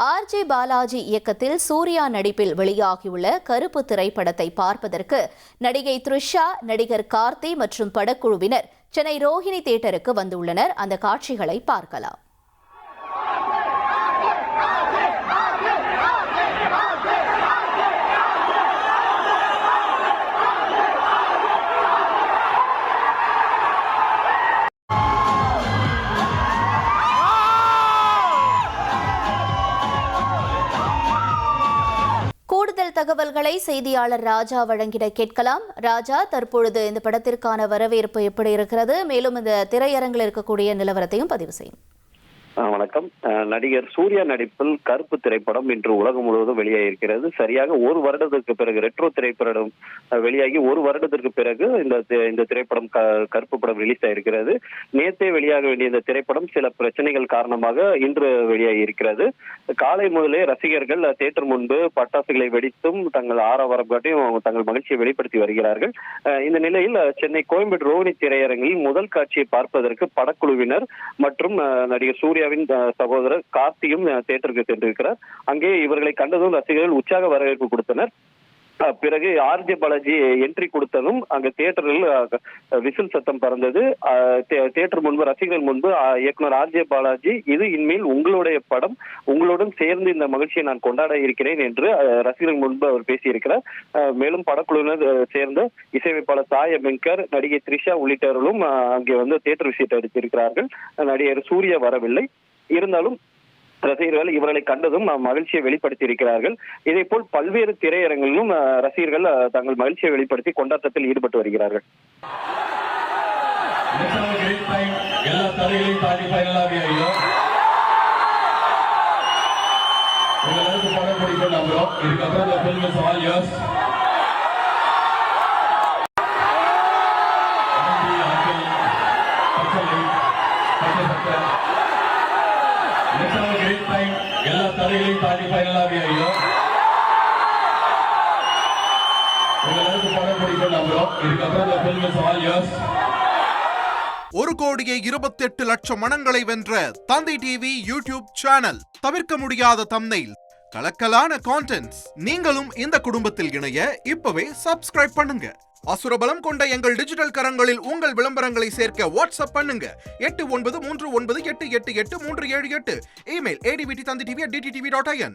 RJ Balaji இயக்கத்தில் சூர்யா நடிப்பில் வெளியாகியுள்ள கருப்பு திரைப்படத்தை பார்ப்பதற்கு நடிகை த்ரிஷா, நடிகர் கார்த்தி மற்றும் படக்குழுவினர் சென்னை ரோஹிணி தியேட்டருக்கு வந்துள்ளனர். அந்த காட்சிகளை பார்க்கலாம். கூடுதல் தகவல்களை செய்தியாளர் ராஜா வழங்கிட கேட்கலாம். ராஜா, தற்பொழுது இந்த படத்திற்கான வரவேற்பு எப்படி இருக்கிறது? மேலும் இந்த திரையரங்கில் இருக்கக்கூடிய நிலவரத்தையும் பதிவு செய்யும். வணக்கம். நடிகர் சூர்யா நடிப்பில் கருப்பு திரைப்படம் இன்று உலகம் முழுவதும் வெளியாகியிருக்கிறது. சரியாக ஒரு வருடத்திற்கு பிறகு ரெட்ரோ திரைப்படம் வெளியாகி ஒரு வருடத்திற்கு பிறகு இந்த திரைப்படம் கருப்பு படம் ரிலீஸ் ஆயிருக்கிறது. நேற்றே வெளியாக வேண்டிய இந்த திரைப்படம் சில பிரச்சனைகள் காரணமாக இன்று வெளியாகி இருக்கிறது. காலை முதலே ரசிகர்கள் தியேட்டர் முன்பு பட்டாசுகளை வெடித்தும் தங்கள் ஆரவாரம் காட்டியும் தங்கள் மகிழ்ச்சியை வெளிப்படுத்தி வருகிறார்கள். இந்த நிலையில் சென்னை கோயம்பேடு ரோஹிணி திரையரங்கில் முதல் காட்சியை பார்ப்பதற்கு படக்குழுவினர் மற்றும் நடிகர் சூர்யா சகோதரர் கார்த்தியும் தியேட்டருக்கு சென்றிருக்கிறார். அங்கே இவர்களை கண்டதும் ரசிகர்கள் உற்சாக வரவேற்பு கொடுத்தனர். பிறகு RJ பாலாஜி என்ட்ரி கொடுத்ததும் அங்க தியேட்டரில் விசில் சத்தம் பறந்தது. தியேட்டர் முன்பு ரசிகர்கள் முன்பு இயக்குனர் RJ பாலாஜி, இது இனிமேல் உங்களுடைய படம், உங்களுடன் சேர்ந்து இந்த மகிழ்ச்சியை நான் கொண்டாட இருக்கிறேன் என்று ரசிகர்கள் முன்பு அவர் பேசியிருக்கிறார். மேலும் படக்குழுவினர் சேர்ந்த இசையமைப்பாளர் சாய் அபிங்கர், நடிகை த்ரிஷா உள்ளிட்டவர்களும் அங்கே வந்து தியேட்டர் விசிட் அடித்திருக்கிறார்கள். நடிகர் சூர்யா வரவில்லை. இருந்தாலும் ரசிகர்கள் இவர்களை கண்டதும் மகிழ்ச்சியை வெளிப்படுத்தி இருக்கிறார்கள். இதே போல் பல்வேறு திரையரங்கிலும் ரசிகர்கள் தங்கள் மகிழ்ச்சியை வெளிப்படுத்தி கொண்டாட்டத்தில் ஈடுபட்டு வருகிறார்கள். எல்லா தடைகளையும் தாண்டி ஃபைனலாக ஆகிடும். உங்களுக்கு படம் பிடிக்கும் நம்புறோம். இதுக்கப்புறம் இந்த ஃபில்ம் இஸ் ஆல் யோர்ஸ். 1,28,00,000 மனங்களை வென்ற தந்தி டிவி யூடியூப் சேனல். தவிர்க்க முடியாத தம்ப்நெயில், கலக்கலான கான்டென்ட்ஸ். நீங்களும் இந்த குடும்பத்தில் இணைய இப்பவே சப்ஸ்கிரைப் பண்ணுங்க. அசுரபலம் கொண்ட எங்கள் டிஜிட்டல் கரங்களில் உங்கள் விளம்பரங்களை சேர்க்க வாட்ஸ்அப் பண்ணுங்க. 893988883778. Email advtthanditv@dttv.in.